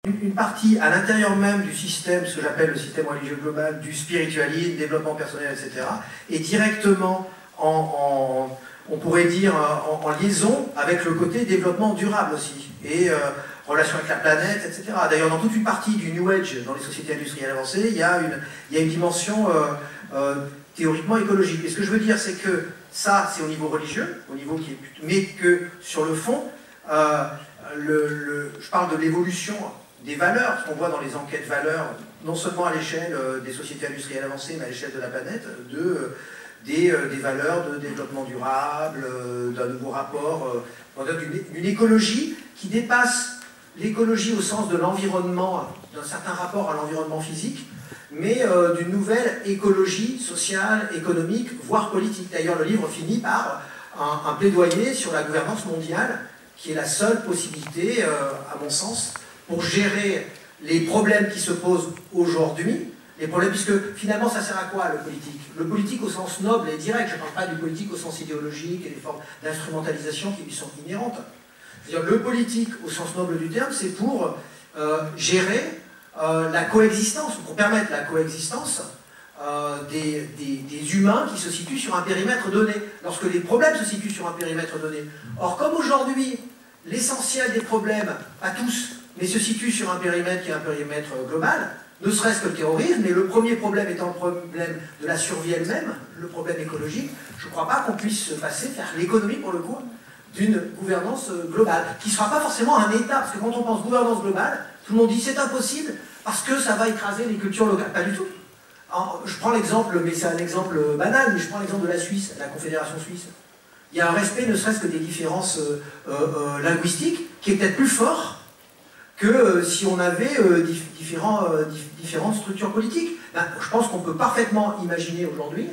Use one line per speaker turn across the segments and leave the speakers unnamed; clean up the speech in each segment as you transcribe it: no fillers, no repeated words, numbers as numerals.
une partie à l'intérieur même du système, ce que j'appelle le système religieux global, du spiritualisme, développement personnel, etc., est directement on pourrait dire, en liaison avec le côté développement durable aussi, et relation avec la planète, etc. D'ailleurs, dans toute une partie du New Age, dans les sociétés industrielles avancées, il y a une dimension théoriquement écologique. Et ce que je veux dire, c'est que ça, c'est au niveau religieux, mais que sur le fond, je parle de l'évolution des valeurs, ce qu'on voit dans les enquêtes valeurs, non seulement à l'échelle des sociétés industrielles avancées, mais à l'échelle de la planète, des valeurs de développement durable, d'un nouveau rapport, d'une écologie qui dépasse l'écologie au sens de l'environnement, d'un certain rapport à l'environnement physique, mais d'une nouvelle écologie sociale, économique, voire politique. D'ailleurs, le livre finit par un plaidoyer sur la gouvernance mondiale, qui est la seule possibilité, à mon sens, pour gérer les problèmes qui se posent aujourd'hui, les problèmes, puisque finalement ça sert à quoi le politique? Le politique au sens noble et direct, je ne parle pas du politique au sens idéologique et des formes d'instrumentalisation qui lui sont inhérentes. C'est-à-dire le politique au sens noble du terme, c'est pour gérer la coexistence, pour permettre la coexistence des humains qui se situent sur un périmètre donné, lorsque les problèmes se situent sur un périmètre donné. Or, comme aujourd'hui, l'essentiel des problèmes, pas tous, mais se situe sur un périmètre qui est un périmètre global, ne serait-ce que le terrorisme, et le premier problème étant le problème de la survie elle-même, le problème écologique, je ne crois pas qu'on puisse se passer, faire l'économie pour le coup, d'une gouvernance globale, qui ne sera pas forcément un État, parce que quand on pense gouvernance globale, tout le monde dit c'est impossible, parce que ça va écraser les cultures locales. Pas du tout. Alors, je prends l'exemple, mais c'est un exemple banal, mais je prends l'exemple de la Suisse, la Confédération suisse. Il y a un respect, ne serait-ce que des différences linguistiques, qui est peut-être plus fort que si on avait différentes structures politiques. Ben, je pense qu'on peut parfaitement imaginer aujourd'hui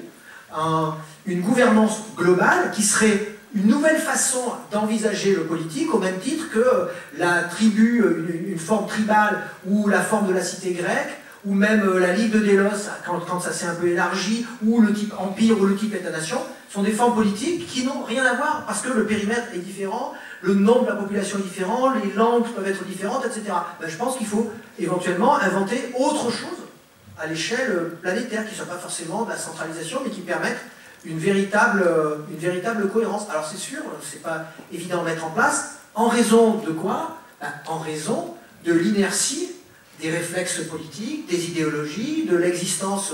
une gouvernance globale qui serait une nouvelle façon d'envisager le politique, au même titre que la tribu, une forme tribale, ou la forme de la cité grecque, ou même la Ligue de Délos, quand ça s'est un peu élargi, ou le type empire, ou le type État-nation, sont des formes politiques qui n'ont rien à voir, parce que le périmètre est différent, le nombre de la population est différent, les langues peuvent être différentes, etc. Ben, je pense qu'il faut éventuellement inventer autre chose à l'échelle planétaire, qui ne soit pas forcément de la centralisation, mais qui permette une véritable cohérence. Alors c'est sûr, c'est pas évident à mettre en place, en raison de quoi? Ben, en raison de l'inertie des réflexes politiques, des idéologies, de l'existence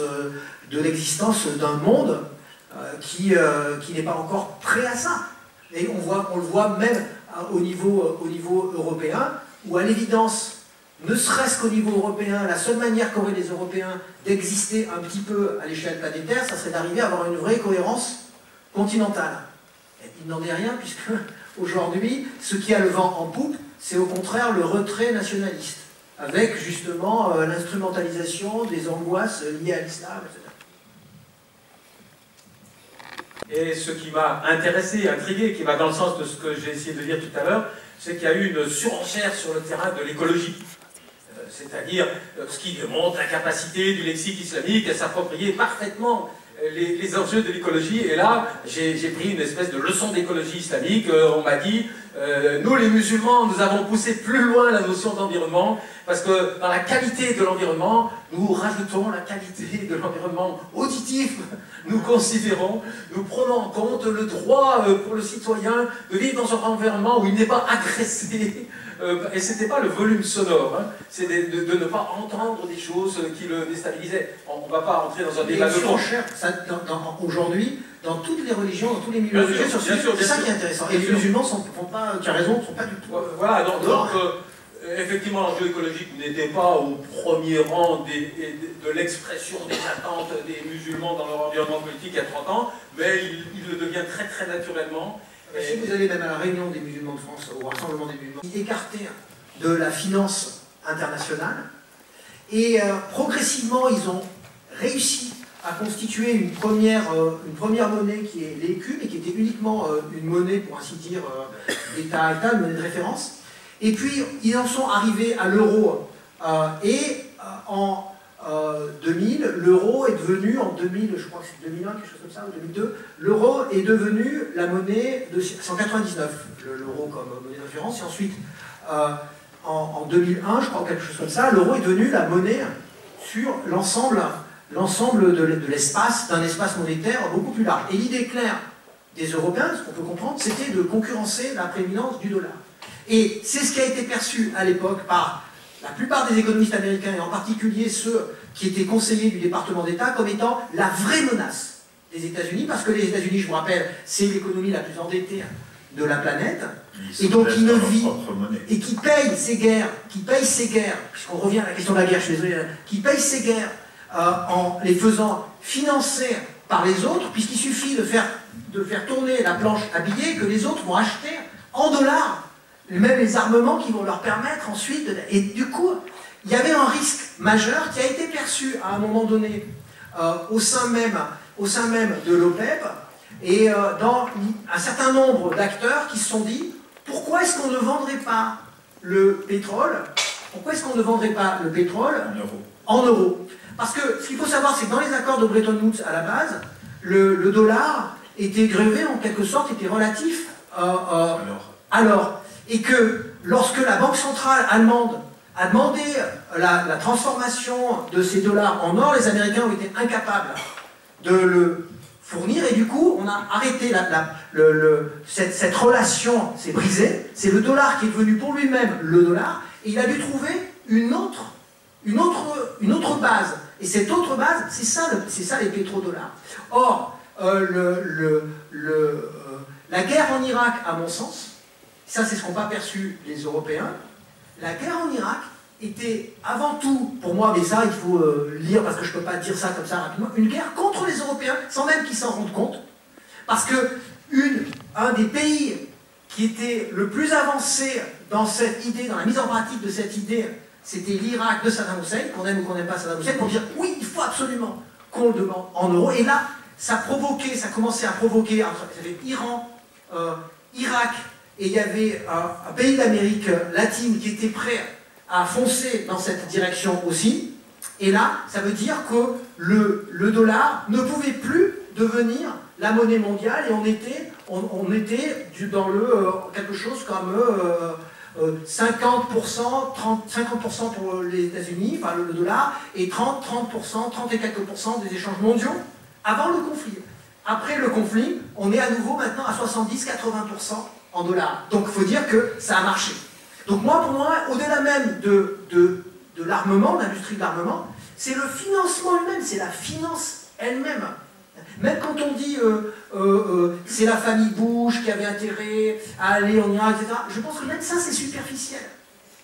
d'un monde qui n'est pas encore prêt à ça. Et on le voit même au niveau européen, où à l'évidence, ne serait-ce qu'au niveau européen, la seule manière qu'auraient les Européens d'exister un petit peu à l'échelle planétaire, ça serait d'arriver à avoir une vraie cohérence continentale. Et il n'en est rien, puisque aujourd'hui, ce qui a le vent en poupe, c'est au contraire le retrait nationaliste, avec justement l'instrumentalisation des angoisses liées à l'islam, etc.
Et ce qui m'a intéressé, intrigué, qui va dans le sens de ce que j'ai essayé de dire tout à l'heure, c'est qu'il y a eu une surenchère sur le terrain de l'écologie. C'est-à-dire ce qui démontre la capacité du lexique islamique à s'approprier parfaitement les enjeux de l'écologie. Et là, j'ai pris une espèce de leçon d'écologie islamique. On m'a dit, nous les musulmans, nous avons poussé plus loin la notion d'environnement, parce que dans la qualité de l'environnement, nous rajoutons la qualité de l'environnement auditif. Nous considérons, nous prenons en compte le droit pour le citoyen de vivre dans un environnement où il n'est pas agressé. Et ce n'était pas le volume sonore, hein, c'est de ne pas entendre des choses qui le déstabilisaient. On ne va pas rentrer dans un débat de fond.
Aujourd'hui, dans toutes les religions, dans tous les milieux religieux, c'est ça qui est intéressant. Et les musulmans sont pas, tu as raison, ne sont pas du tout.
Voilà, donc effectivement, l'enjeu écologique n'était pas au premier rang de l'expression des attentes des musulmans dans leur environnement politique il y a 30 ans, mais il le devient très très naturellement.
Si vous allez même à la réunion des musulmans de France, au rassemblement des musulmans, écartés de la finance internationale, et progressivement ils ont réussi à constituer une première monnaie qui est l'écu, mais qui était uniquement une monnaie, pour ainsi dire, d'État à État, une monnaie de référence. Et puis ils en sont arrivés à l'euro, et en 2000, l'euro est devenu, en 2000, je crois que c'est 2001, quelque chose comme ça, ou 2002, l'euro est devenu la monnaie de 199, l'euro comme monnaie de référence, et ensuite en 2001, je crois, quelque chose comme ça, l'euro est devenu la monnaie sur l'ensemble de l'espace, d'un espace monétaire beaucoup plus large. Et l'idée claire des Européens, ce qu'on peut comprendre, c'était de concurrencer la prééminence du dollar. Et c'est ce qui a été perçu à l'époque par la plupart des économistes américains, et en particulier ceux qui étaient conseillers du département d'État, comme étant la vraie menace des États-Unis, parce que les États-Unis, je vous rappelle, c'est l'économie la plus endettée de la planète, et donc qui ne vit, et qui paye ses guerres, puisqu'on revient à la question de la guerre, je suis désolé, qui paye ses guerres en les faisant financer par les autres, puisqu'il suffit de faire tourner la planche à billets que les autres vont acheter en dollars, même les armements qui vont leur permettre ensuite de... Et du coup, il y avait un risque majeur qui a été perçu à un moment donné au sein même de l'OPEP, et dans un certain nombre d'acteurs qui se sont dit, pourquoi est-ce qu'on ne vendrait pas le pétrole en euros? Parce que ce qu'il faut savoir, c'est que dans les accords de Bretton Woods à la base, le dollar était grévé en quelque sorte, était relatif à l'or. Et que lorsque la Banque centrale allemande a demandé la transformation de ces dollars en or, les Américains ont été incapables de le fournir, et du coup on a arrêté cette relation, s'est brisée. C'est le dollar qui est devenu pour lui-même le dollar, et il a dû trouver une autre base. Et cette autre base, c'est ça les pétrodollars. Or, la guerre en Irak, à mon sens, ça c'est ce qu'ont pas perçu les Européens, la guerre en Irak était avant tout, pour moi, mais ça il faut lire parce que je ne peux pas dire ça comme ça rapidement, une guerre contre les Européens, sans même qu'ils s'en rendent compte, parce que un des pays qui était le plus avancé dans cette idée, dans la mise en pratique de cette idée, c'était l'Irak de Saddam Hussein, qu'on aime ou qu'on n'aime pas Saddam Hussein, pour dire oui, il faut absolument qu'on le demande en euros. Et là, ça commençait à provoquer, il y avait Iran, Irak, et il y avait un pays d'Amérique latine qui était prêt à foncer dans cette direction aussi. Et là, ça veut dire que le dollar ne pouvait plus devenir la monnaie mondiale, et on était dans quelque chose comme 50% pour les États-Unis, enfin le dollar, et 30 et quelques pourcents des échanges mondiaux avant le conflit. Après le conflit, on est à nouveau maintenant à 70-80% en dollars. Donc il faut dire que ça a marché. Donc pour moi, au-delà même de l'armement, de l'industrie de l'armement, c'est le financement lui-même, c'est la finance elle-même. Même quand on dit c'est la famille Bush qui avait intérêt à aller en Irak, etc., je pense que même ça c'est superficiel.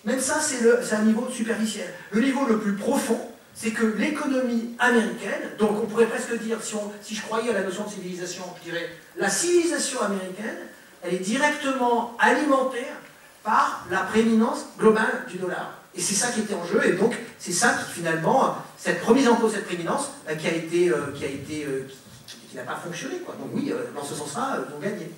Même ça c'est un niveau superficiel. Le niveau le plus profond, c'est que l'économie américaine, donc on pourrait presque dire, si je croyais à la notion de civilisation, je dirais la civilisation américaine, elle est directement alimentée par la prééminence globale du dollar. Et c'est ça qui était en jeu, et donc c'est ça qui finalement, cette remise en cause, cette prééminence, qui n'a pas fonctionné, quoi. Donc oui, dans ce sens-là, ils ont gagné.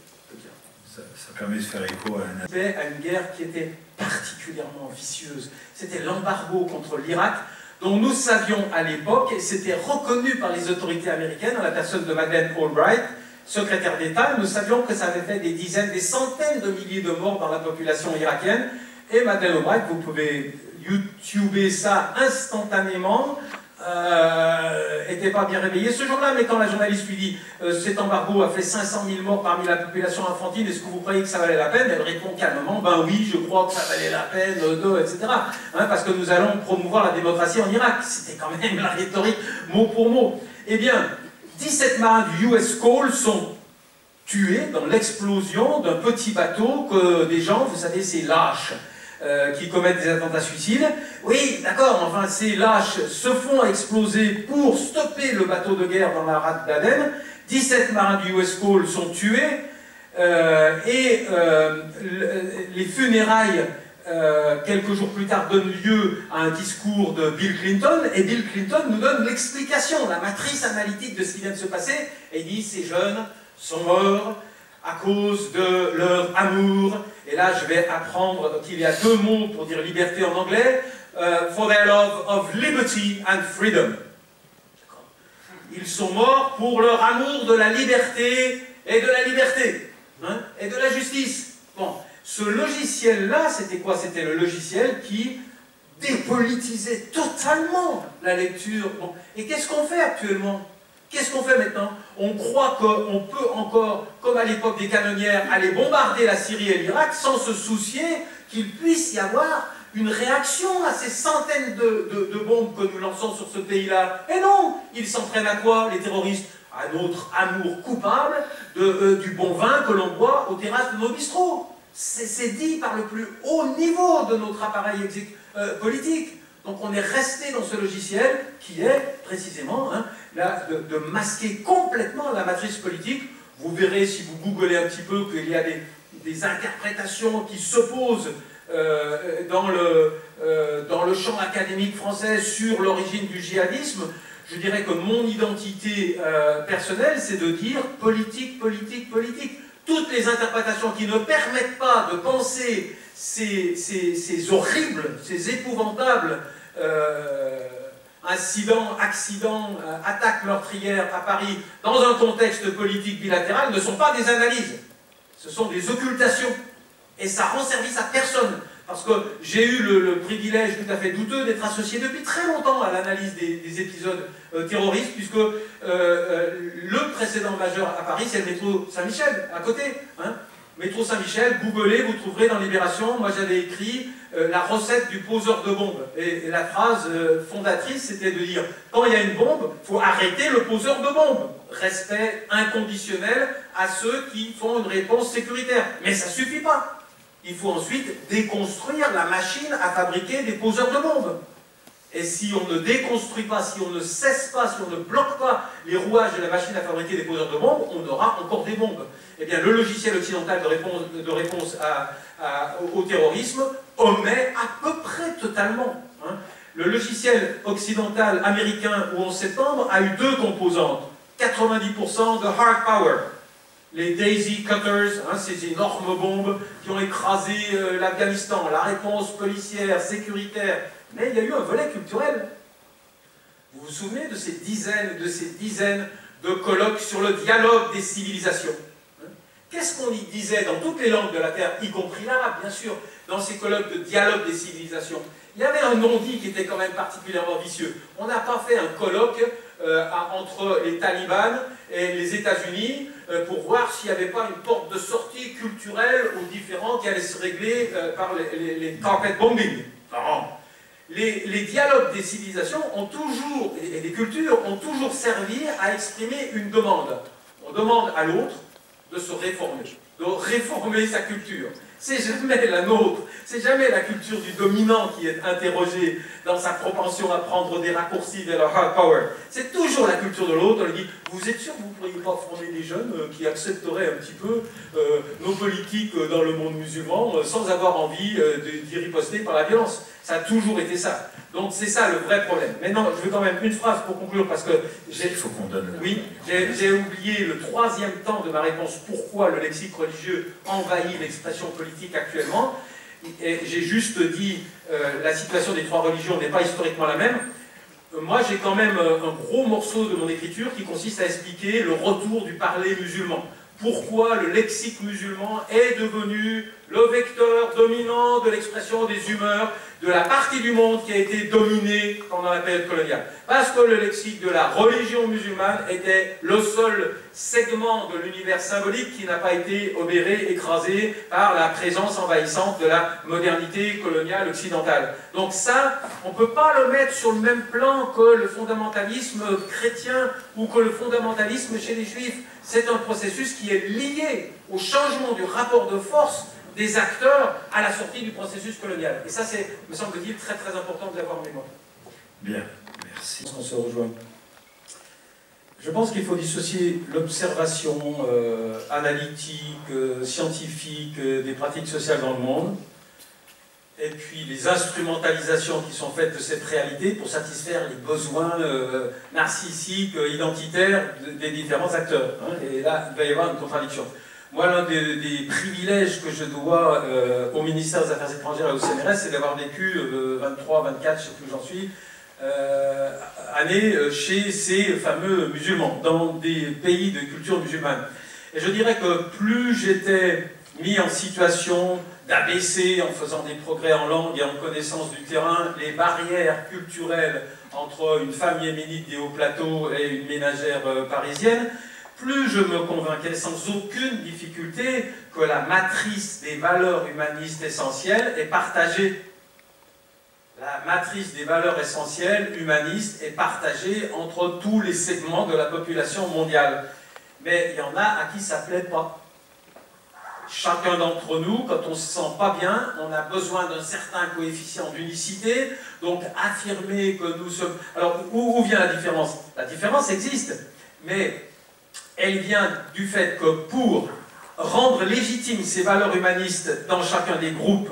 Ça permet de faire écho à
une guerre qui était particulièrement vicieuse. C'était l'embargo contre l'Irak, dont nous savions à l'époque, et c'était reconnu par les autorités américaines, en la personne de Madeleine Albright, secrétaire d'État, nous savions que ça avait fait des dizaines, des centaines de milliers de morts dans la population irakienne. Et Madeleine Albright, vous pouvez YouTuber ça instantanément, était pas bien réveillée. Ce jour-là, mais quand la journaliste lui dit cet embargo a fait 500 000 morts parmi la population infantile, est-ce que vous croyez que ça valait la peine? Elle répond calmement, ben oui, je crois que ça valait la peine, etc. Parce que nous allons promouvoir la démocratie en Irak. C'était quand même la rhétorique mot pour mot. Eh bien, 17 marins du US Cole sont tués dans l'explosion d'un petit bateau que des gens, vous savez, ces lâches qui commettent des attentats suicides. Oui, d'accord, enfin ces lâches se font exploser pour stopper le bateau de guerre dans la rade d'Aden. 17 marins du US Cole sont tués et les funérailles quelques jours plus tard donnent lieu à un discours de Bill Clinton, et Bill Clinton nous donne l'explication, la matrice analytique de ce qui vient de se passer, et il dit ces jeunes sont morts à cause de leur amour. Et là, je vais apprendre qu'il y a deux mots pour dire liberté en anglais, for their love of liberty and freedom. Ils sont morts pour leur amour de la liberté et de la liberté, et de la justice. Bon, Ce logiciel-là, c'était quoi? C'était le logiciel qui dépolitisait totalement la lecture. Bon. Et qu'est-ce qu'on fait actuellement? Qu'est-ce qu'on fait maintenant? On croit qu'on peut encore, comme à l'époque des canonnières, aller bombarder la Syrie et l'Irak sans se soucier qu'il puisse y avoir une réaction à ces centaines de bombes que nous lançons sur ce pays-là. Et non, ils s'entraînent à quoi, les terroristes? À notre amour coupable du bon vin que l'on boit aux terrasses de nos bistrots. C'est dit par le plus haut niveau de notre appareil politique. Donc on est resté dans ce logiciel qui est précisément de masquer complètement la matrice politique. Vous verrez si vous googlez un petit peu qu'il y a des interprétations qui s'opposent dans le champ académique français sur l'origine du djihadisme. Je dirais que mon identité personnelle, c'est de dire politique, politique, politique. Toutes les interprétations qui ne permettent pas de penser ces horribles, ces épouvantables accidents, attaques meurtrières à Paris dans un contexte politique bilatéral ne sont pas des analyses. Ce sont des occultations. Et ça rend service à personne. Parce que j'ai eu le privilège tout à fait douteux d'être associé depuis très longtemps à l'analyse des épisodes terroristes, puisque le précédent majeur à Paris, c'est le métro Saint-Michel, à côté. Hein. Métro Saint-Michel, googlez, vous trouverez dans Libération, moi j'avais écrit la recette du poseur de bombes. Et la phrase fondatrice, c'était de dire, quand il y a une bombe, il faut arrêter le poseur de bombes. Respect inconditionnel à ceux qui font une réponse sécuritaire. Mais ça ne suffit pas. Il faut ensuite déconstruire la machine à fabriquer des poseurs de bombes. Et si on ne déconstruit pas, si on ne cesse pas, si on ne bloque pas les rouages de la machine à fabriquer des poseurs de bombes, on aura encore des bombes. Eh bien, le logiciel occidental de réponse au terrorisme omet à peu près totalement. Hein. Le logiciel occidental américain au 11 septembre a eu deux composantes. 90% de hard power. Les Daisy Cutters, hein, ces énormes bombes qui ont écrasé l'Afghanistan, la réponse policière, sécuritaire. Mais il y a eu un volet culturel. Vous vous souvenez de ces dizaines de colloques sur le dialogue des civilisations? Qu'est-ce qu'on y disait dans toutes les langues de la Terre, y compris l'arabe, bien sûr, dans ces colloques de dialogue des civilisations? Il y avait un non-dit qui était quand même particulièrement vicieux. On n'a pas fait un colloque entre les talibans et les États-Unis pour voir s'il n'y avait pas une porte de sortie culturelle aux différends qui allaient se régler par les carpet bombing. Non. Les dialogues des civilisations ont toujours, et des cultures, ont toujours servi à exprimer une demande. On demande à l'autre de se réformer, de réformer sa culture. C'est jamais la nôtre, c'est jamais la culture du dominant qui est interrogée dans sa propension à prendre des raccourcis vers le hard power. C'est toujours la culture de l'autre. On lui dit, vous êtes sûr que vous ne pourriez pas former des jeunes qui accepteraient un petit peu nos politiques dans le monde musulman sans avoir envie d'y riposter par la violence. Ça a toujours été ça. Donc c'est ça le vrai problème. Maintenant, je veux quand même une phrase pour conclure, parce que
il faut qu'on donne.
Oui, j'ai oublié le troisième temps de ma réponse. Pourquoi le lexique religieux envahit l'expression politique actuellement? Et j'ai juste dit la situation des trois religions n'est pas historiquement la même. Moi, j'ai quand même un gros morceau de mon écriture qui consiste à expliquer le retour du parler musulman. Pourquoi le lexique musulman est devenu le vecteur dominant de l'expression des humeurs de la partie du monde qui a été dominée pendant la période coloniale. Parce que le lexique de la religion musulmane était le seul segment de l'univers symbolique qui n'a pas été obéré, écrasé par la présence envahissante de la modernité coloniale occidentale. Donc ça, on ne peut pas le mettre sur le même plan que le fondamentalisme chrétien ou que le fondamentalisme chez les juifs. C'est un processus qui est lié au changement du rapport de force des acteurs à la sortie du processus colonial. Et ça, c'est, me semble-t-il, très très important de l'avoir en mémoire.
Bien, merci.
On se rejoint. Je pense qu'il faut dissocier l'observation analytique, scientifique des pratiques sociales dans le monde, et puis les instrumentalisations qui sont faites de cette réalité pour satisfaire les besoins narcissiques, identitaires des différents acteurs. Hein. Et là, il va y avoir une contradiction. Moi, l'un des privilèges que je dois au ministère des Affaires étrangères et au CNRS, c'est d'avoir vécu 23, 24, je ne sais plus où j'en suis, années chez ces fameux musulmans, dans des pays de culture musulmane. Et je dirais que plus j'étais mis en situation d'abaisser, en faisant des progrès en langue et en connaissance du terrain, les barrières culturelles entre une femme yéménite des hauts plateaux et une ménagère parisienne, plus je me convainquais sans aucune difficulté que la matrice des valeurs humanistes essentielles est partagée. La matrice des valeurs essentielles humanistes est partagée entre tous les segments de la population mondiale. Mais il y en a à qui ça ne plaît pas. Chacun d'entre nous, quand on ne se sent pas bien, on a besoin d'un certain coefficient d'unicité, donc affirmer que nous sommes... Alors, où vient la différence? La différence existe, mais elle vient du fait que pour rendre légitimes ces valeurs humanistes dans chacun des groupes,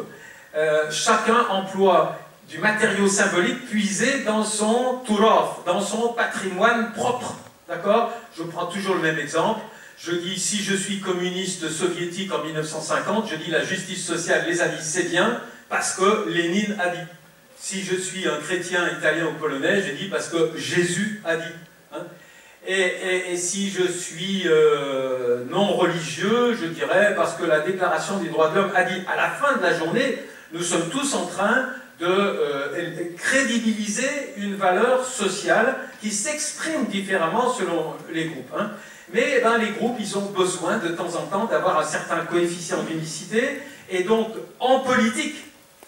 chacun emploie du matériau symbolique puisé dans son turath, dans son patrimoine propre. D'accord? Je prends toujours le même exemple. Je dis, si je suis communiste soviétique en 1950, je dis la justice sociale, les amis, c'est bien, parce que Lénine a dit. Si je suis un chrétien italien ou polonais, je dis parce que Jésus a dit. Hein? Et si je suis non religieux, je dirais parce que la Déclaration des droits de l'homme a dit. À la fin de la journée, nous sommes tous en train de crédibiliser une valeur sociale qui s'exprime différemment selon les groupes. Hein. Mais les groupes, ils ont besoin de temps en temps d'avoir un certain coefficient d'unicité, et donc en politique,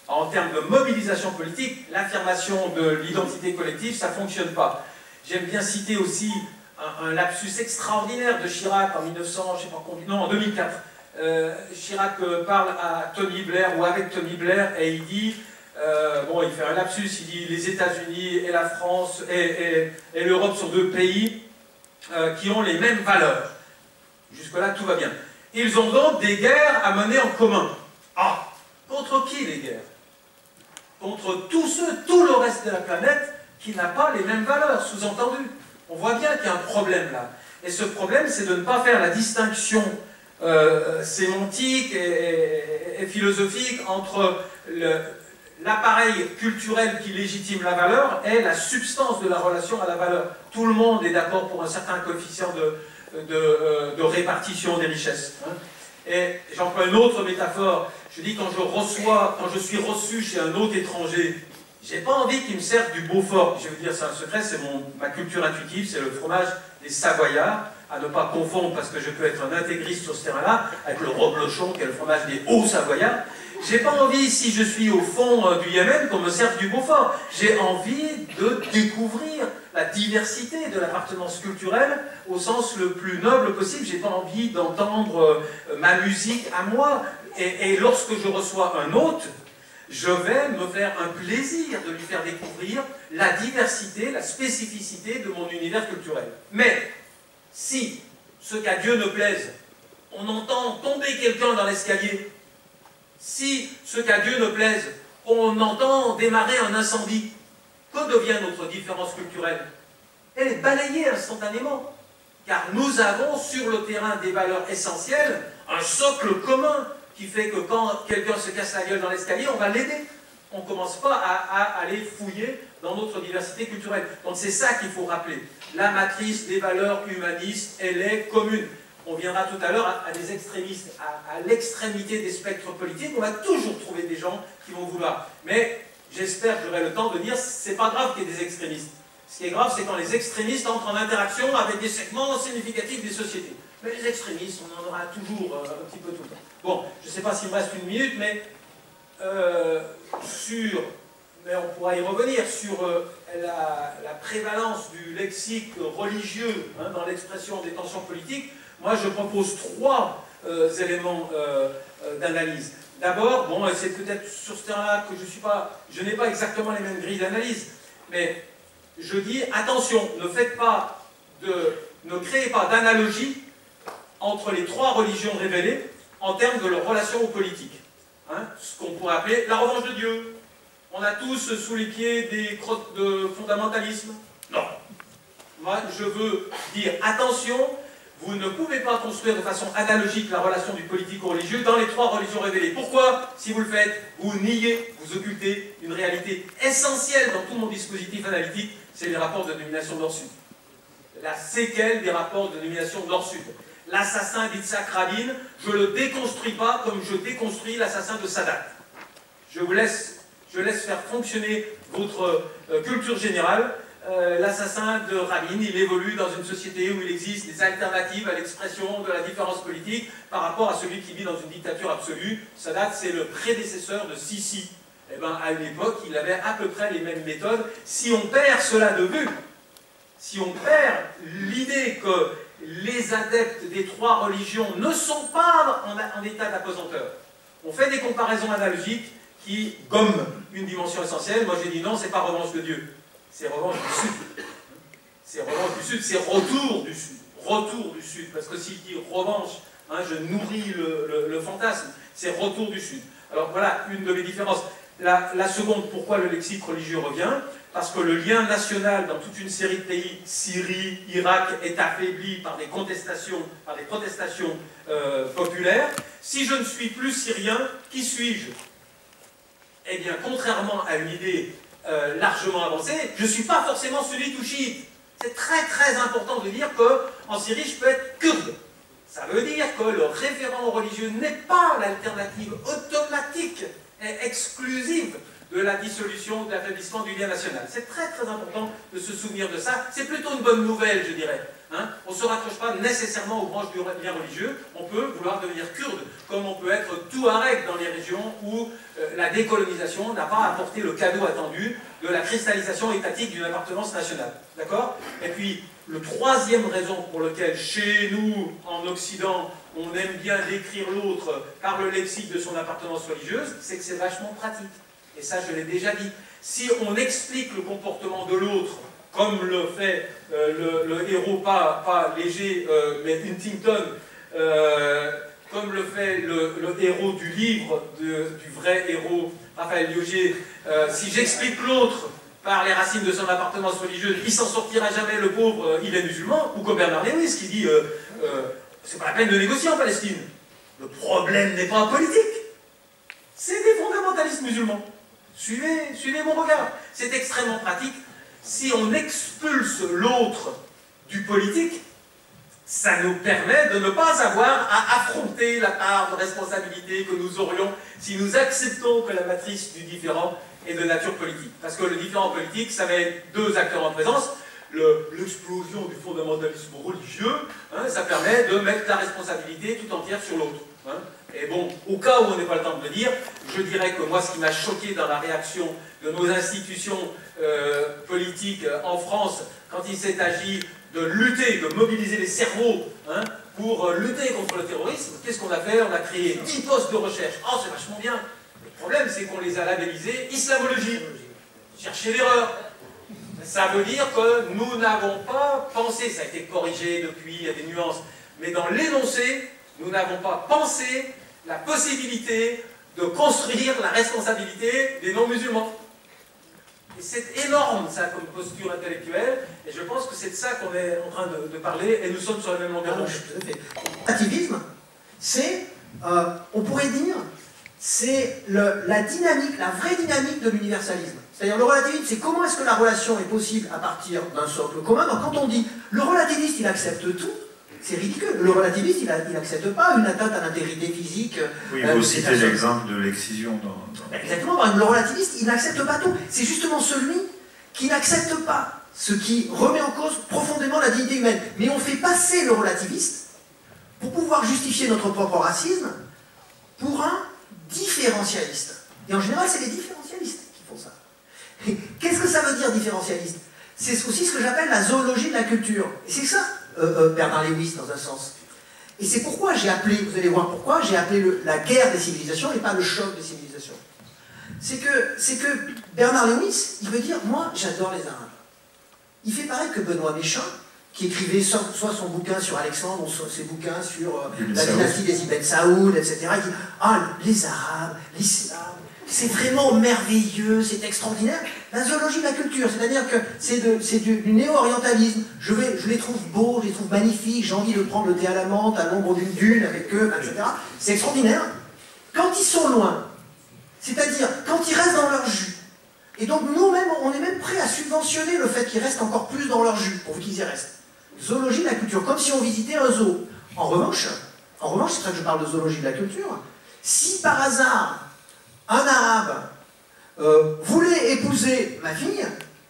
en termes de mobilisation politique, l'affirmation de l'identité collective, ça ne fonctionne pas. J'aime bien citer aussi un lapsus extraordinaire de Chirac en 1900, je sais pas combien, non, en 2004. Chirac parle à Tony Blair, ou avec Tony Blair, et il dit, bon, il fait un lapsus, il dit les États-Unis et la France et l'Europe sont deux pays qui ont les mêmes valeurs. Jusque-là, tout va bien. Ils ont donc des guerres à mener en commun. Ah, contre qui les guerres? Contre tout le reste de la planète qui n'a pas les mêmes valeurs, sous-entendu. On voit bien qu'il y a un problème là. Et ce problème, c'est de ne pas faire la distinction sémantique et philosophique entre l'appareil culturel qui légitime la valeur et la substance de la relation à la valeur. Tout le monde est d'accord pour un certain coefficient de répartition des richesses. Hein. Et j'emploie une autre métaphore. Je dis quand je suis reçu chez un hôte étranger, j'ai pas envie qu'il me serve du Beaufort. Je veux dire, c'est un secret, c'est ma culture intuitive, c'est le fromage des Savoyards, à ne pas confondre parce que je peux être un intégriste sur ce terrain-là, avec le reblochon qui est le fromage des Hauts-Savoyards. J'ai pas envie, si je suis au fond du Yémen, qu'on me serve du Beaufort. J'ai envie de découvrir la diversité de l'appartenance culturelle au sens le plus noble possible. J'ai pas envie d'entendre ma musique à moi. Et lorsque je reçois un hôte, je vais me faire un plaisir de lui faire découvrir la diversité, la spécificité de mon univers culturel. Mais si, ce qu'à Dieu ne plaise, on entend tomber quelqu'un dans l'escalier, si, ce qu'à Dieu ne plaise, on entend démarrer un incendie, que devient notre différence culturelle? Elle est balayée instantanément, car nous avons sur le terrain des valeurs essentielles un socle commun qui fait que quand quelqu'un se casse la gueule dans l'escalier, on va l'aider. On ne commence pas à aller fouiller dans notre diversité culturelle. Donc c'est ça qu'il faut rappeler. La matrice des valeurs humanistes, elle est commune. On viendra tout à l'heure à des extrémistes, à l'extrémité des spectres politiques. On va toujours trouver des gens qui vont vouloir. Mais j'espère que j'aurai le temps de dire, c'est pas grave qu'il y ait des extrémistes. Ce qui est grave, c'est quand les extrémistes entrent en interaction avec des segments significatifs des sociétés. Mais les extrémistes, on en aura toujours un petit peu tout le temps. Bon, je ne sais pas s'il me reste une minute, mais mais on pourra y revenir, sur la prévalence du lexique religieux hein, dans l'expression des tensions politiques. Moi, je propose trois éléments d'analyse. D'abord, bon, c'est peut-être sur ce terrain-là que je n'ai pas exactement les mêmes grilles d'analyse, mais je dis, attention, ne créez pas d'analogie entre les trois religions révélées en termes de leur relation aux politiques. Hein, ce qu'on pourrait appeler la revanche de Dieu. On a tous sous les pieds des crottes de fondamentalisme. Non. Moi, je veux dire, attention, vous ne pouvez pas construire de façon analogique la relation du politique au religieux dans les trois religions révélées. Pourquoi? Si vous le faites, vous niez, vous occultez une réalité essentielle dans tout mon dispositif analytique, c'est les rapports de domination nord-sud. La séquelle des rapports de domination nord-sud. l'assassin d'Yitzhak Rabin, je ne le déconstruis pas comme je déconstruis l'assassin de Sadat. Je laisse faire fonctionner votre culture générale. L'assassin de Rabin, il évolue dans une société où il existe des alternatives à l'expression de la différence politique par rapport à celui qui vit dans une dictature absolue. Sadat, c'est le prédécesseur de Sisi. Eh ben, à une époque, il avait à peu près les mêmes méthodes. Si on perd cela de vue, si on perd l'idée que les adeptes des trois religions ne sont pas en état d'apesanteur, on fait des comparaisons analogiques qui gomment une dimension essentielle. Moi j'ai dit non, c'est pas revanche de Dieu, c'est revanche du Sud. C'est revanche du Sud, c'est retour du Sud. Retour du Sud, parce que s'il dit revanche, hein, je nourris le fantasme, c'est retour du Sud. Alors voilà une de mes différences. La seconde, pourquoi le lexique religieux revient? Parce que le lien national dans toute une série de pays, Syrie, Irak, est affaibli par des contestations, par des protestations populaires. Si je ne suis plus syrien, qui suis-je? Eh bien, contrairement à une idée largement avancée, je ne suis pas forcément sunnite ou chiite. C'est très très important de dire qu'en Syrie, je peux être kurde. Ça veut dire que le référent religieux n'est pas l'alternative automatique et exclusive de la dissolution, de l'affaiblissement du lien national. C'est très très important de se souvenir de ça. C'est plutôt une bonne nouvelle, je dirais. Hein, on ne se raccroche pas nécessairement aux branches du lien religieux. On peut vouloir devenir kurde, comme on peut être touareg dans les régions où la décolonisation n'a pas apporté le cadeau attendu de la cristallisation étatique d'une appartenance nationale. D'accord? Et puis, le troisième raison pour laquelle, chez nous, en Occident, on aime bien décrire l'autre par le lexique de son appartenance religieuse, c'est que c'est vachement pratique. Et ça, je l'ai déjà dit. Si on explique le comportement de l'autre, comme le fait le héros, pas léger, mais Huntington, comme le fait le héros du livre, du vrai héros, Raphaël Lioger, si j'explique l'autre par les racines de son appartenance religieuse, il s'en sortira jamais, le pauvre, il est musulman, ou comme Bernard Lewis qui dit c'est pas la peine de négocier en Palestine. Le problème n'est pas politique, c'est des fondamentalistes musulmans. Suivez mon regard. C'est extrêmement pratique. Si on expulse l'autre du politique, ça nous permet de ne pas avoir à affronter la part de responsabilité que nous aurions si nous acceptons que la matrice du différent est de nature politique. Parce que le différent politique, ça met deux acteurs en présence. L'explosion du fondamentalisme religieux, hein, ça permet de mettre la responsabilité tout entière sur l'autre. Hein. Et bon, au cas où on n'est pas le temps de le dire, je dirais que moi, ce qui m'a choqué dans la réaction de nos institutions politiques en France, quand il s'est agi de lutter, de mobiliser les cerveaux hein, pour lutter contre le terrorisme, qu'est-ce qu'on a fait? On a créé 10 postes de recherche. Oh, c'est vachement bien. Le problème, c'est qu'on les a labellisés islamologie. Cherchez l'erreur. Ça veut dire que nous n'avons pas pensé, ça a été corrigé depuis, il y a des nuances, mais dans l'énoncé, nous n'avons pas pensé la possibilité de construire la responsabilité des non-musulmans. Et c'est énorme, ça, comme posture intellectuelle, et je pense que c'est de ça qu'on est en train de parler, et nous sommes sur la même longueur d'onde.
Le relativisme, c'est, on pourrait dire, c'est la dynamique, la vraie dynamique de l'universalisme. C'est-à-dire le relativisme, c'est comment est-ce que la relation est possible à partir d'un socle commun. Donc quand on dit le relativiste, il accepte tout, c'est ridicule. Le relativiste, il n'accepte pas une atteinte à l'intégrité physique.
Oui, vous citez l'exemple de l'excision dans...
Exactement, par exemple, le relativiste, il n'accepte pas tout. C'est justement celui qui n'accepte pas ce qui remet en cause profondément la dignité humaine. Mais on fait passer le relativiste pour pouvoir justifier notre propre racisme pour un différentialiste. Et en général, c'est les différentialistes qui font ça. Qu'est-ce que ça veut dire, différentialiste? C'est aussi ce que j'appelle la zoologie de la culture. Et c'est ça, Bernard Lewis, dans un sens. Et c'est pourquoi j'ai appelé, vous allez voir pourquoi, j'ai appelé la guerre des civilisations et pas le choc des civilisations. C'est que Bernard Lewis, il veut dire, moi, j'adore les Arabes. Il fait pareil que Benoît Méchain, qui écrivait soit son bouquin sur Alexandre, ou ses bouquins sur la dynastie des Ibn Saoud, etc. Il dit, ah, les Arabes, l'islam, c'est vraiment merveilleux, c'est extraordinaire. La zoologie de la culture, c'est-à-dire que c'est du néo-orientalisme. Je les trouve beaux, je les trouve magnifiques, j'ai envie de prendre le thé à la menthe, à l'ombre d'une dune avec eux, etc. C'est extraordinaire. Quand ils sont loin, c'est-à-dire quand ils restent dans leur jus, et donc nous-mêmes, on est même prêt à subventionner le fait qu'ils restent encore plus dans leur jus, pour qu'ils y restent. Zoologie de la culture, comme si on visitait un zoo. En revanche, c'est pour ça que je parle de zoologie de la culture, si par hasard, un arabe voulait épouser ma fille,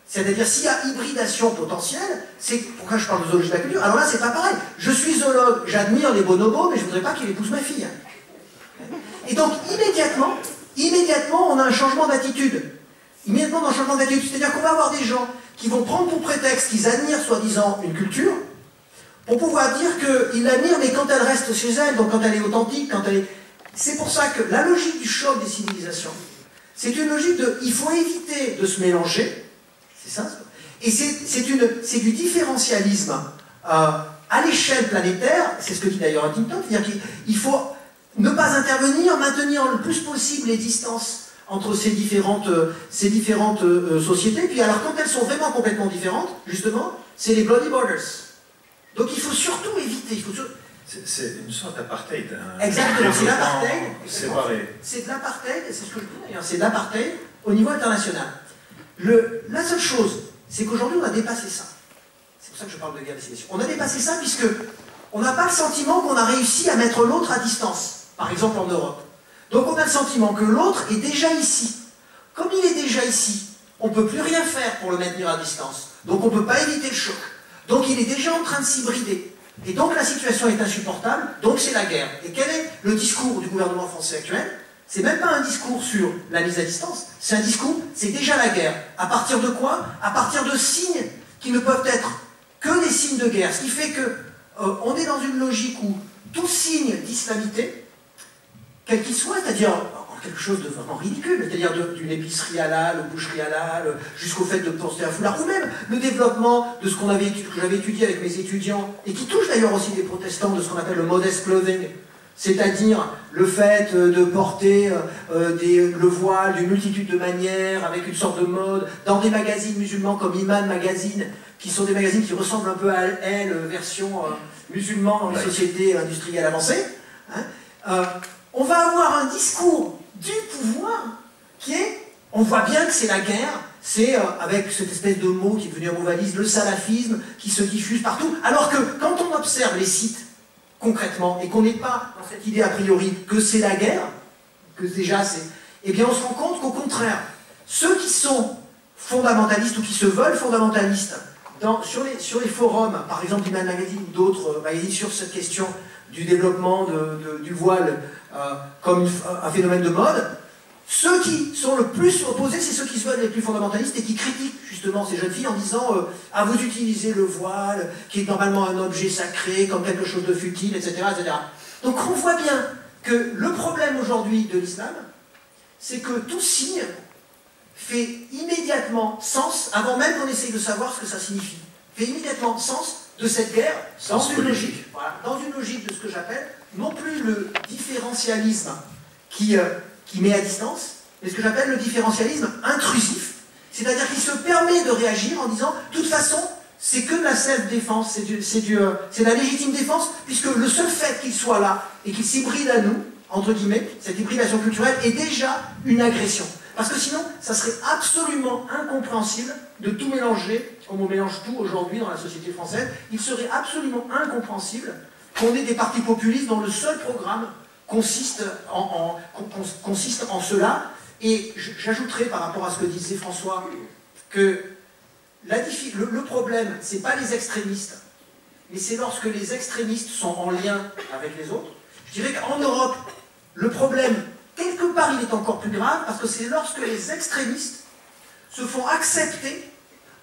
c'est-à-dire s'il y a hybridation potentielle, c'est pourquoi je parle de zoologie de la culture. Alors là, c'est pas pareil. Je suis zoologue, j'admire les bonobos, mais je voudrais pas qu'il épouse ma fille. Et donc, immédiatement, on a un changement d'attitude. Immédiatement, on a un changement d'attitude. C'est-à-dire qu'on va avoir des gens qui vont prendre pour prétexte qu'ils admirent soi-disant une culture, pour pouvoir dire qu'ils l'admirent, mais quand elle reste chez elle, donc quand elle est authentique, quand elle est... C'est pour ça que la logique du choc des civilisations, c'est une logique de... Il faut éviter de se mélanger, c'est ça. Et c'est du différentialisme à l'échelle planétaire, c'est ce que dit d'ailleurs Huntington, c'est-à-dire qu'il faut ne pas intervenir, maintenir le plus possible les distances entre ces différentes sociétés, puis alors quand elles sont vraiment complètement différentes, justement, c'est les bloody borders. Donc il faut surtout éviter,
c'est une sorte d'apartheid.
Exactement, c'est l'apartheid.
Séparé.
C'est de l'apartheid, c'est ce que je dis d'ailleurs, c'est de l'apartheid au niveau international. La seule chose, c'est qu'aujourd'hui on a dépassé ça. C'est pour ça que je parle de guerre des civilisations. On a dépassé ça puisque on n'a pas le sentiment qu'on a réussi à mettre l'autre à distance, par exemple en Europe. Donc on a le sentiment que l'autre est déjà ici. Comme il est déjà ici, on ne peut plus rien faire pour le maintenir à distance. Donc on ne peut pas éviter le choc. Donc il est déjà en train de s'hybrider. Et donc la situation est insupportable, donc c'est la guerre. Et quel est le discours du gouvernement français actuel? C'est même pas un discours sur la mise à distance, c'est un discours, c'est déjà la guerre. À partir de quoi? À partir de signes qui ne peuvent être que des signes de guerre. Ce qui fait que on est dans une logique où tout signe d'islamité, quel qu'il soit, c'est-à-dire quelque chose de vraiment ridicule, c'est-à-dire d'une épicerie halal, boucherie halal, jusqu'au fait de porter un foulard, ou même le développement de ce que j'avais étudié avec mes étudiants, et qui touche d'ailleurs aussi des protestants, de ce qu'on appelle le modest clothing, c'est-à-dire le fait de porter le voile d'une multitude de manières, avec une sorte de mode, dans des magazines musulmans comme Iman Magazine, qui sont des magazines qui ressemblent un peu à Elle, version musulman dans les sociétés industrielles avancées. Hein. On va avoir un discours du pouvoir qui est, on voit bien que c'est la guerre, c'est avec cette espèce de mot qui est devenu un mot valise, le salafisme qui se diffuse partout, alors que quand on observe les sites concrètement et qu'on n'est pas dans cette idée a priori que c'est la guerre, que déjà c'est, eh bien on se rend compte qu'au contraire, ceux qui sont fondamentalistes ou qui se veulent fondamentalistes sur les forums, par exemple d'Iman Magazine ou d'autres magazines sur cette question du développement du voile comme un phénomène de mode, ceux qui sont le plus opposés, c'est ceux qui se veulent les plus fondamentalistes et qui critiquent justement ces jeunes filles en disant ah, vous utilisez le voile, qui est normalement un objet sacré, comme quelque chose de futile, etc. etc. Donc on voit bien que le problème aujourd'hui de l'islam, c'est que tout signe fait immédiatement sens, avant même qu'on essaye de savoir ce que ça signifie, fait immédiatement sens de cette guerre dans une logique. Voilà, dans une logique de ce que j'appelle non plus le différentialisme qui met à distance, mais ce que j'appelle le différentialisme intrusif, c'est-à-dire qu'il se permet de réagir en disant de toute façon, c'est que de la self-défense, c'est de la légitime défense, puisque le seul fait qu'il soit là et qu'il s'hybride à nous, entre guillemets, cette hybridation culturelle est déjà une agression. Parce que sinon, ça serait absolument incompréhensible de tout mélanger, comme on mélange tout aujourd'hui dans la société française. Il serait absolument incompréhensible qu'on ait des partis populistes dont le seul programme consiste en cela. Et j'ajouterais par rapport à ce que disait François, que le problème, ce n'est pas les extrémistes, mais c'est lorsque les extrémistes sont en lien avec les autres. Je dirais qu'en Europe, le problème, quelque part, il est encore plus grave, parce que c'est lorsque les extrémistes se font accepter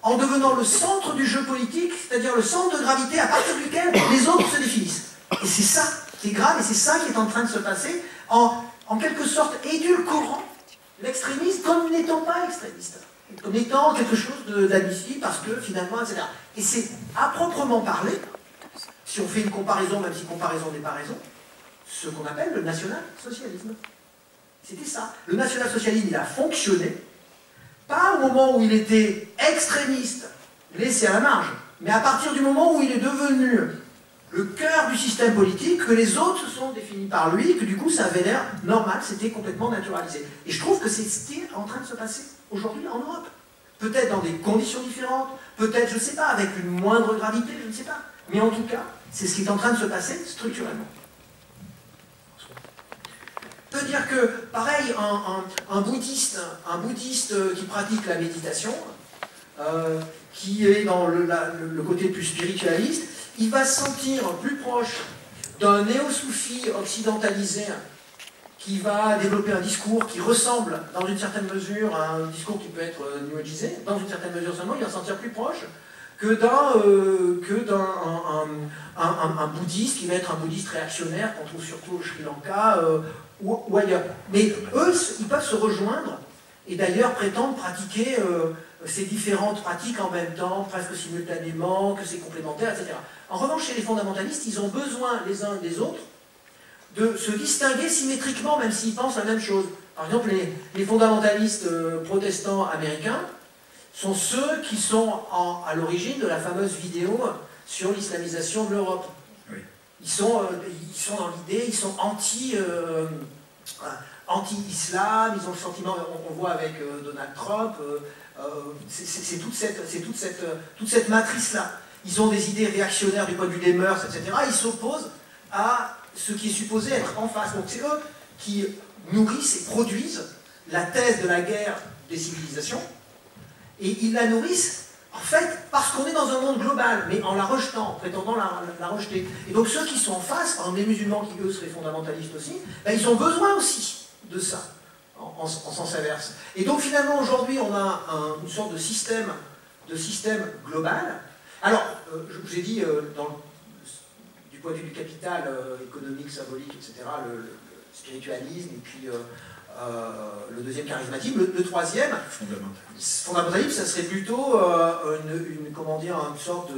en devenant le centre du jeu politique, c'est-à-dire le centre de gravité à partir duquel les autres se définissent. Et c'est ça qui est grave, et c'est ça qui est en train de se passer, en quelque sorte édulcorant l'extrémisme comme n'étant pas extrémiste, comme étant quelque chose d'admissible, parce que finalement, etc. Et c'est à proprement parler, si on fait une comparaison, même si comparaison n'est pas raison, ce qu'on appelle le national-socialisme. C'était ça. Le national-socialisme, il a fonctionné, pas au moment où il était extrémiste, laissé à la marge, mais à partir du moment où il est devenu le cœur du système politique, que les autres se sont définis par lui, que du coup ça avait l'air normal, c'était complètement naturalisé. Et je trouve que c'est ce qui est en train de se passer aujourd'hui en Europe. Peut-être dans des conditions différentes, peut-être, je ne sais pas, avec une moindre gravité, je ne sais pas. Mais en tout cas, C'est ce qui est en train de se passer structurellement. Ça veut dire que, pareil, un bouddhiste qui pratique la méditation, qui est dans le côté plus spiritualiste, il va se sentir plus proche d'un néo-soufi occidentalisé qui va développer un discours qui ressemble, dans une certaine mesure, à un discours qui peut être new-agisé, dans une certaine mesure seulement, il va se sentir plus proche que d'un bouddhiste qui va être un bouddhiste réactionnaire qu'on trouve surtout au Sri Lanka ou ailleurs. Mais eux, ils peuvent se rejoindre et d'ailleurs prétendre pratiquer ces différentes pratiques en même temps, presque simultanément, que c'est complémentaire, etc. En revanche, chez les fondamentalistes, ils ont besoin les uns des autres de se distinguer symétriquement, même s'ils pensent la même chose. Par exemple, les fondamentalistes protestants américains sont ceux qui sont à l'origine de la fameuse vidéo sur l'islamisation de l'Europe.
Oui.
Ils sont dans l'idée, ils sont anti-islam, ils ont le sentiment, on voit avec Donald Trump, c'est toute cette matrice-là. Ils ont des idées réactionnaires du point de vue des mœurs, etc. Ils s'opposent à ce qui est supposé être en face. Donc c'est eux qui nourrissent et produisent la thèse de la guerre des civilisations, et ils la nourrissent, en fait, parce qu'on est dans un monde global, mais en la rejetant, en prétendant la rejeter. Et donc ceux qui sont en face, par exemple les musulmans qui eux seraient fondamentalistes aussi, ben, ils ont besoin aussi de ça, en sens inverse. Et donc finalement aujourd'hui on a une sorte de système global. Alors, je vous ai dit, du point de vue du capital économique, symbolique, etc., le spiritualisme, et puis le deuxième charismatisme, le troisième, fondamentalisme, ça serait plutôt une sorte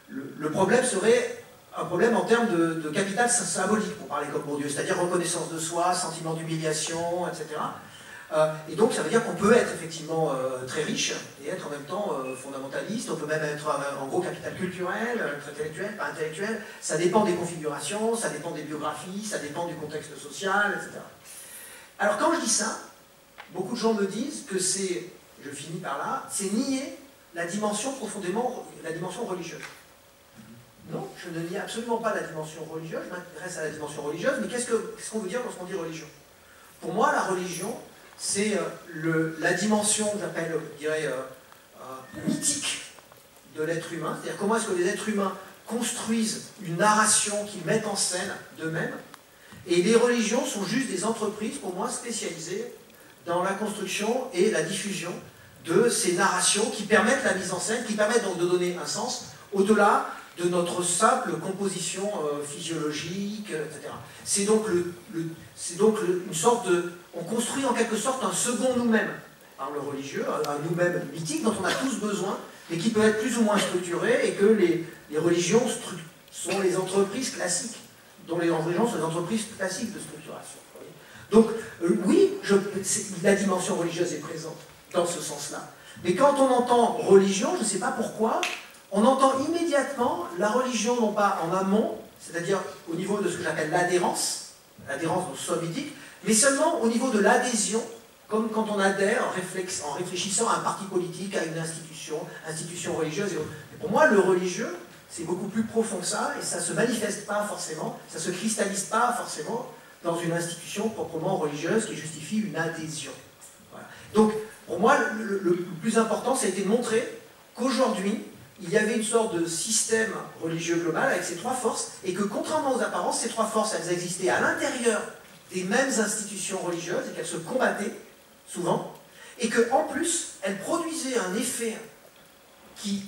le problème serait un problème en termes de capital symbolique, pour parler comme Bourdieu, c'est-à-dire reconnaissance de soi, sentiment d'humiliation, etc. Et donc ça veut dire qu'on peut être effectivement très riche et être en même temps fondamentaliste, on peut même être en gros capital culturel, intellectuel, pas intellectuel, ça dépend des configurations, ça dépend des biographies, ça dépend du contexte social, etc. Alors quand je dis ça, beaucoup de gens me disent que c'est, je finis par là, c'est nier la dimension religieuse. Non, je ne nie absolument pas la dimension religieuse, je m'intéresse à la dimension religieuse, mais qu'est-ce qu'on veut dire lorsqu'on dit religion? Pour moi, la religion, c'est la dimension, j'appelle, je dirais, mythique de l'être humain, c'est-à-dire comment est-ce que les êtres humains construisent une narration qu'ils mettent en scène d'eux-mêmes, et les religions sont juste des entreprises, pour moi, spécialisées dans la construction et la diffusion de ces narrations qui permettent la mise en scène, qui permettent donc de donner un sens au-delà de notre simple composition physiologique, etc. C'est donc, une sorte de... On construit en quelque sorte un second nous-mêmes par le religieux, un nous-mêmes mythique dont on a tous besoin, mais qui peut être plus ou moins structuré, et que les religions sont les entreprises classiques, dont les religions sont les entreprises classiques de structuration. Donc, oui, la dimension religieuse est présente dans ce sens-là. Mais quand on entend religion, je ne sais pas pourquoi, on entend immédiatement la religion, non pas en amont, c'est-à-dire au niveau de ce que j'appelle l'adhérence soviétique, mais seulement au niveau de l'adhésion, comme quand on adhère en réfléchissant à un parti politique, à une institution religieuse. Et pour moi, le religieux, c'est beaucoup plus profond que ça, et ça ne se manifeste pas forcément, ça ne se cristallise pas forcément dans une institution proprement religieuse qui justifie une adhésion. Voilà. Donc, pour moi, le plus important, ça a été de montrer qu'aujourd'hui, il y avait une sorte de système religieux global avec ces trois forces, et que contrairement aux apparences, ces trois forces, elles existaient à l'intérieur des mêmes institutions religieuses, et qu'elles se combattaient, souvent, et qu'en plus, elles produisaient un effet qui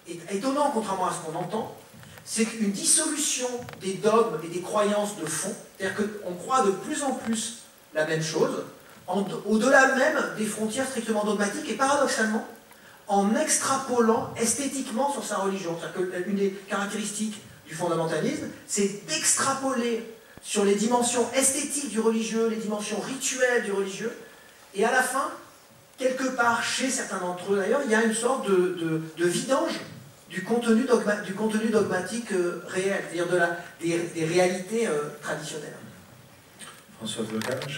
est étonnant, contrairement à ce qu'on entend, c'est qu'une dissolution des dogmes et des croyances de fond, c'est-à-dire qu'on croit de plus en plus la même chose, au-delà même des frontières strictement dogmatiques, et paradoxalement, en extrapolant esthétiquement sur sa religion. C'est-à-dire qu'une des caractéristiques du fondamentalisme, c'est d'extrapoler sur les dimensions esthétiques du religieux, les dimensions rituelles du religieux, et à la fin, quelque part, chez certains d'entre eux d'ailleurs, il y a une sorte de vidange du contenu dogmatique réel, c'est-à-dire des réalités traditionnelles.
François Blocage.